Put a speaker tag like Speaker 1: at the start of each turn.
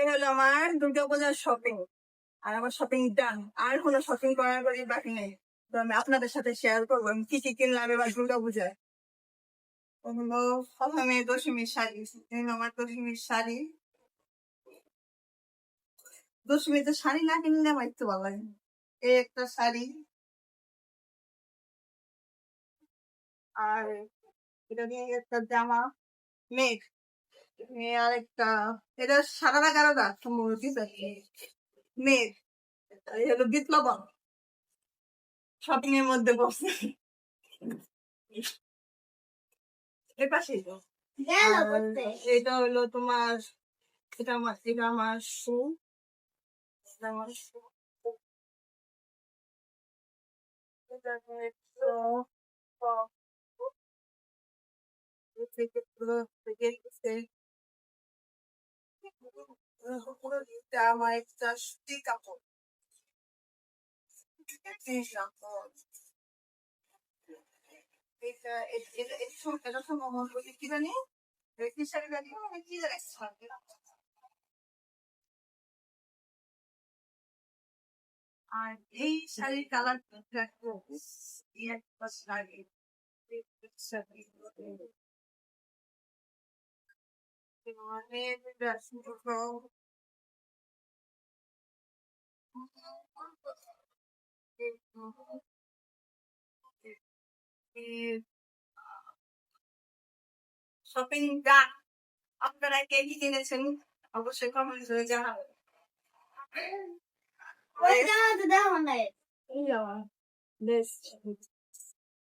Speaker 1: হলো আমার দুর্গাপূজার শপিং। আর আমার শপিং ডান। আর কোনো শপিং করার বাকি নেই। তো আমি আপনাদের সাথে শেয়ার করবো আমি কি কি কিনলাম এবার দুর্গাপূজায়। হলো প্রথমে দশমীর শাড়ি। এই হলো আমার দশমীর শাড়ি। দশমীতে শাড়ি না কিনলে আমার একটু ভালো লাগে না। এই একটা শাড়ি। আর এটা দিয়ে একটা জামা। মেঘ। আর একটা এটা সাদা কারোটা সম্ভবত মেঘ। আর এই হলো বিপ্লবন। শপিং এর মধ্যে বসে এর পাশেই তো। আর এটা হলো তোমার এটা আমার শু। এটা আমার শু। এটা হচ্ছে টপ। থেকে পুরো থেকে গেছে। পুরো দিকটা আমার একটা সুতি কাপড়। সুতি কাপড়। এটা সম্ভবত কি জানি কি শাড়ি জানি কি জানি আর এই শাড়ির কালারটা দেখো একটা শাড়ি শপিং ডান। আপনারা কে কি কিনেছেন অবশ্যই কমেন্ট করে জানাবেন। ওই জায়গাতে দেখো না এই যাওয়া বেশ